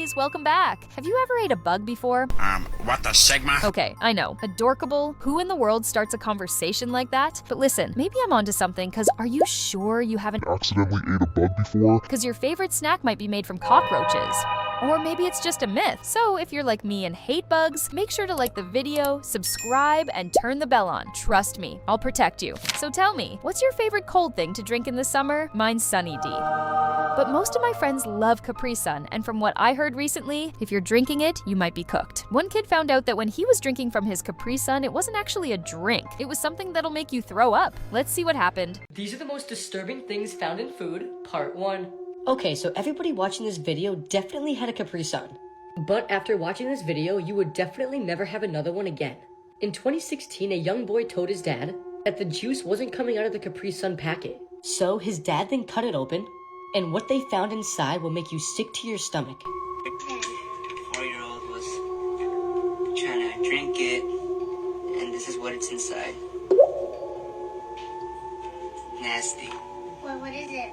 Delicacies, welcome back. Have you ever ate a bug before? What the Sigma? Okay, I know, adorkable. Who in the world starts a conversation like that? But listen, maybe I'm onto something, cause are you sure you haven't Accidentally ate a bug before? Cause your favorite snack might be made from cockroaches. Or maybe it's just a myth. So if you're like me and hate bugs, make sure to like the video, subscribe, and turn the bell on. Trust me, I'll protect you. So tell me, what's your favorite cold thing to drink in the summer? Mine's Sunny D. But most of my friends love Capri Sun, and from what I heard recently, if you're drinking it, you might be cooked. One kid found out that when he was drinking from his Capri Sun, it wasn't actually a drink. It was something that'll make you throw up. Let's see what happened. These are the most disturbing things found in food, part 1. Okay, so everybody watching this video definitely had a Capri Sun. But after watching this video, you would definitely never have another one again. In 2016, a young boy told his dad that the juice wasn't coming out of the Capri Sun packet. So his dad then cut it open, and what they found inside will make you sick to your stomach. The 4-year-old was trying to drink it, and this is what it's inside. Nasty. What is it?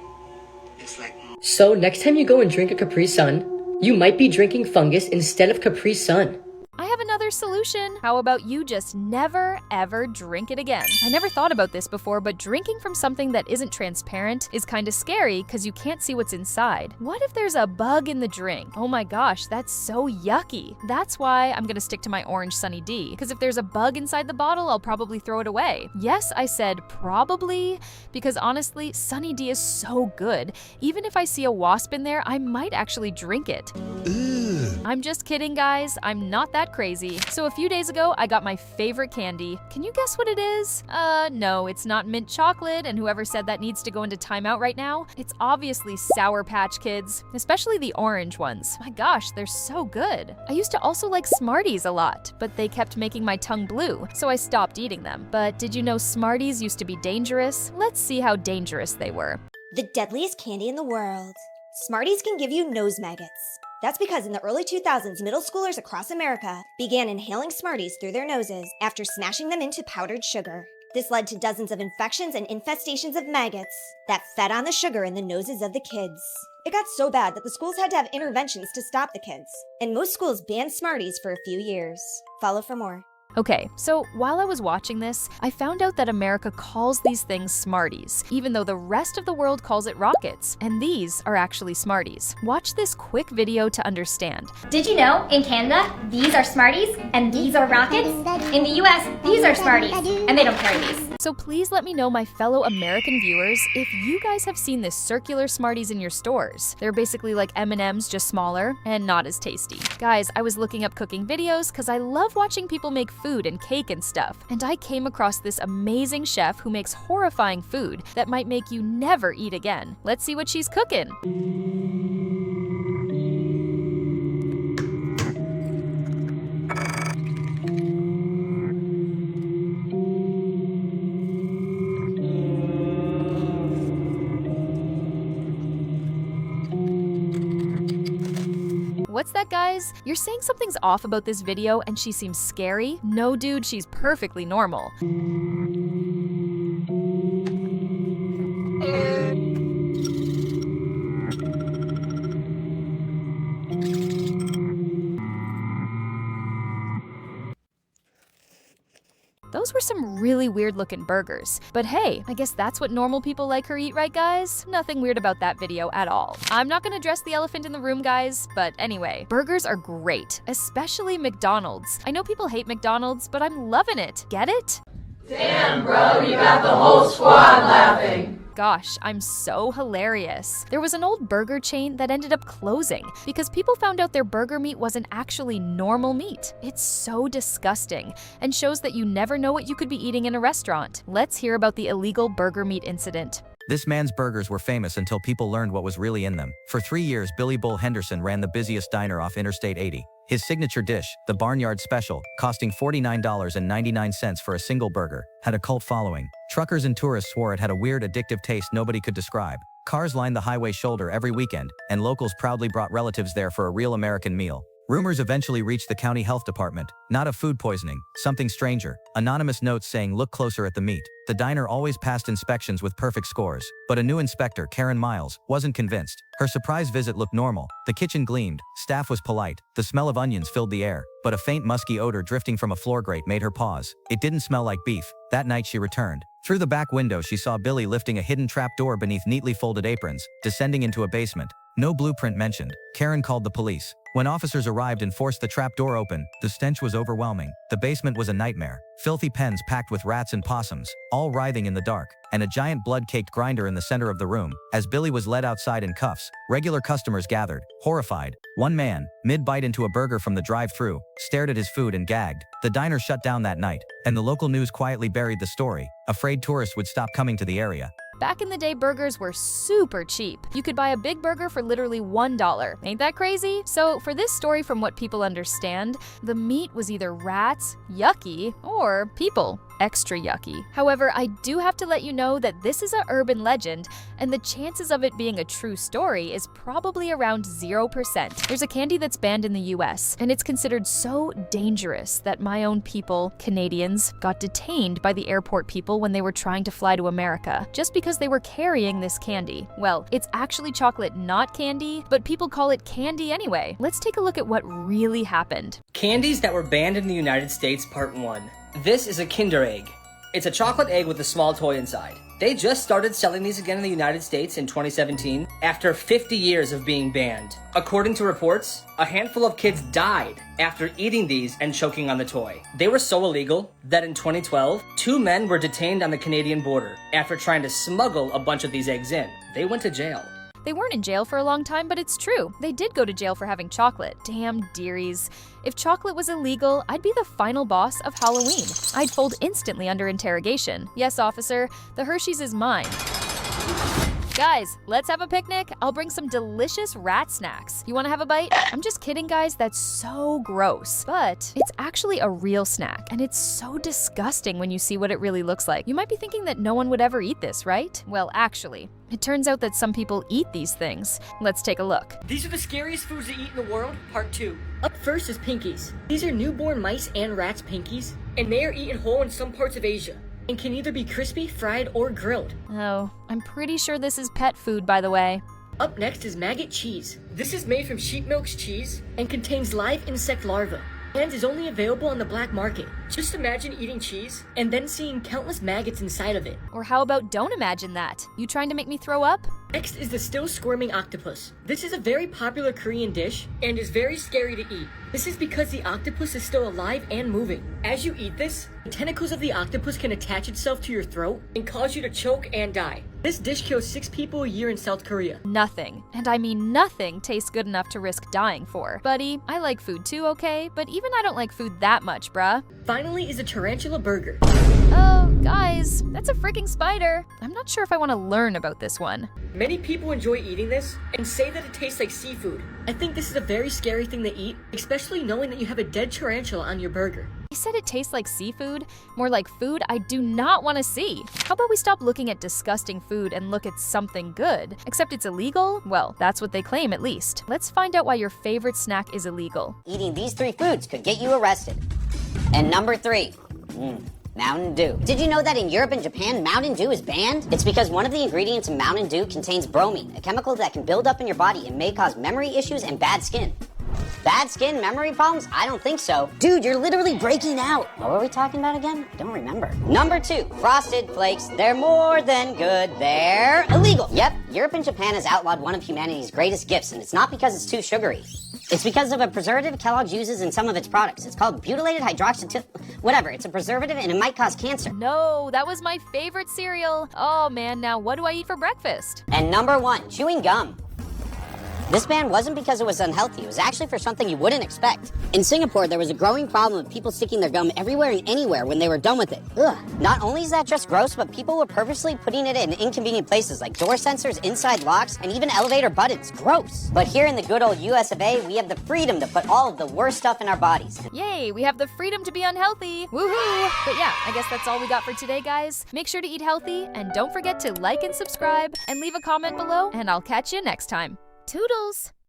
It's like... So next time you go and drink a Capri Sun, you might be drinking fungus instead of Capri Sun. I have another solution. How about you just never, ever drink it again? I never thought about this before, but drinking from something that isn't transparent is kind of scary because you can't see what's inside. What if there's a bug in the drink? Oh my gosh, that's so yucky. That's why I'm gonna stick to my orange Sunny D, because if there's a bug inside the bottle, I'll probably throw it away. Yes, I said probably, because honestly, Sunny D is so good. Even if I see a wasp in there, I might actually drink it. I'm just kidding, guys. I'm not that crazy. So a few days ago, I got my favorite candy. Can you guess what it is? No, it's not mint chocolate, and whoever said that needs to go into timeout right now. It's obviously Sour Patch Kids, especially the orange ones. My gosh, they're so good. I used to also like Smarties a lot, but they kept making my tongue blue, so I stopped eating them. But did you know Smarties used to be dangerous? Let's see how dangerous they were. The deadliest candy in the world. Smarties can give you nose maggots. That's because in the early 2000s, middle schoolers across America began inhaling Smarties through their noses after smashing them into powdered sugar. This led to dozens of infections and infestations of maggots that fed on the sugar in the noses of the kids. It got so bad that the schools had to have interventions to stop the kids, and most schools banned Smarties for a few years. Follow for more. Okay, so while I was watching this, I found out that America calls these things Smarties, even though the rest of the world calls it Rockets, and these are actually Smarties. Watch this quick video to understand. Did you know, in Canada, these are Smarties and these are Rockets? In the US, these are Smarties, and they don't carry these. So please let me know, my fellow American viewers, if you guys have seen this circular Smarties in your stores. They're basically like M&Ms, just smaller and not as tasty. Guys, I was looking up cooking videos because I love watching people make food and cake and stuff, and I came across this amazing chef who makes horrifying food that might make you never eat again. Let's see what she's cooking. What's that, guys? You're saying something's off about this video and she seems scary? No, dude, she's perfectly normal. Those were some really weird looking burgers. But hey, I guess that's what normal people like her eat, right guys? Nothing weird about that video at all. I'm not gonna address the elephant in the room, guys, but anyway, burgers are great, especially McDonald's. I know people hate McDonald's, but I'm loving it. Get it? Damn, bro, you got the whole squad laughing. Gosh, I'm so hilarious. There was an old burger chain that ended up closing because people found out their burger meat wasn't actually normal meat. It's so disgusting and shows that you never know what you could be eating in a restaurant. Let's hear about the illegal burger meat incident. This man's burgers were famous until people learned what was really in them. For 3 years, Billy Bull Henderson ran the busiest diner off Interstate 80. His signature dish, the Barnyard Special, costing $49.99 for a single burger, had a cult following. Truckers and tourists swore it had a weird, addictive taste nobody could describe. Cars lined the highway shoulder every weekend, and locals proudly brought relatives there for a real American meal. Rumors eventually reached the county health department, not of food poisoning, something stranger. Anonymous notes saying look closer at the meat. The diner always passed inspections with perfect scores, but a new inspector, Karen Miles, wasn't convinced. Her surprise visit looked normal. The kitchen gleamed, staff was polite, the smell of onions filled the air, but a faint musky odor drifting from a floor grate made her pause. It didn't smell like beef. That night she returned. Through the back window she saw Billy lifting a hidden trap door beneath neatly folded aprons, descending into a basement. No blueprint mentioned. Karen called the police. When officers arrived and forced the trap door open, the stench was overwhelming. The basement was a nightmare. Filthy pens packed with rats and possums, all writhing in the dark, and a giant blood-caked grinder in the center of the room. As Billy was led outside in cuffs, regular customers gathered, horrified. One man, mid-bite into a burger from the drive-thru, stared at his food and gagged. The diner shut down that night, and the local news quietly buried the story, afraid tourists would stop coming to the area. Back in the day, burgers were super cheap. You could buy a big burger for literally $1. Ain't that crazy? So for this story, from what people understand, the meat was either rats, yucky, or people, extra yucky. However, I do have to let you know that this is an urban legend, and the chances of it being a true story is probably around 0%. There's a candy that's banned in the US, and it's considered so dangerous that my own people, Canadians, got detained by the airport people when they were trying to fly to America, just because they were carrying this candy. Well, it's actually chocolate, not candy, but people call it candy anyway. Let's take a look at what really happened. Candies that were banned in the United States, Part 1. This is a Kinder Egg. It's a chocolate egg with a small toy inside. They just started selling these again in the United States in 2017 after 50 years of being banned. According to reports, a handful of kids died after eating these and choking on the toy. They were so illegal that in 2012, 2 men were detained on the Canadian border after trying to smuggle a bunch of these eggs in. They went to jail. They weren't in jail for a long time, but it's true. They did go to jail for having chocolate. Damn dearies. If chocolate was illegal, I'd be the final boss of Halloween. I'd fold instantly under interrogation. Yes, officer, the Hershey's is mine. Guys, let's have a picnic. I'll bring some delicious rat snacks. You wanna have a bite? I'm just kidding, guys. That's so gross. But it's actually a real snack, and it's so disgusting when you see what it really looks like. You might be thinking that no one would ever eat this, right? Well, actually, it turns out that some people eat these things. Let's take a look. These are the scariest foods to eat in the world, Part 2. Up first is pinkies. These are newborn mice and rats' pinkies, and they are eaten whole in some parts of Asia, and can either be crispy, fried, or grilled. Oh, I'm pretty sure this is pet food, by the way. Up next is maggot cheese. This is made from sheep milk's cheese and contains live insect larvae, and is only available on the black market. Just imagine eating cheese and then seeing countless maggots inside of it. Or how about don't imagine that? You trying to make me throw up? Next is the still squirming octopus. This is a very popular Korean dish and is very scary to eat. This is because the octopus is still alive and moving. As you eat this, the tentacles of the octopus can attach itself to your throat and cause you to choke and die. This dish kills 6 people a year in South Korea. Nothing, and I mean nothing, tastes good enough to risk dying for. Buddy, I like food too, okay? But even I don't like food that much, bruh. Finally is a tarantula burger. Oh, guys, that's a freaking spider. I'm not sure if I want to learn about this one. Many people enjoy eating this and say that it tastes like seafood. I think this is a very scary thing to eat, especially knowing that you have a dead tarantula on your burger. I said it tastes like seafood, more like food I do not want to see. How about we stop looking at disgusting food and look at something good? Except it's illegal? Well, that's what they claim at least. Let's find out why your favorite snack is illegal. Eating these 3 foods could get you arrested. And number 3, Mountain Dew. Did you know that in Europe and Japan, Mountain Dew is banned? It's because one of the ingredients in Mountain Dew contains bromine, a chemical that can build up in your body and may cause memory issues and bad skin. Bad skin, memory problems? I don't think so. Dude, you're literally breaking out. What were we talking about again? I don't remember. Number 2, Frosted Flakes. They're more than good. They're illegal. Yep, Europe and Japan has outlawed one of humanity's greatest gifts, and it's not because it's too sugary. It's because of a preservative Kellogg's uses in some of its products. It's called butylated hydroxytil... Whatever, it's a preservative and it might cause cancer. No, that was my favorite cereal. Oh man, now what do I eat for breakfast? And number 1, chewing gum. This ban wasn't because it was unhealthy, it was actually for something you wouldn't expect. In Singapore, there was a growing problem of people sticking their gum everywhere and anywhere when they were done with it. Ugh. Not only is that just gross, but people were purposely putting it in inconvenient places like door sensors, inside locks, and even elevator buttons. Gross. But here in the good old US of A, we have the freedom to put all of the worst stuff in our bodies. Yay, we have the freedom to be unhealthy. Woohoo! But yeah, I guess that's all we got for today, guys. Make sure to eat healthy, and don't forget to like and subscribe, and leave a comment below, and I'll catch you next time. Toodles!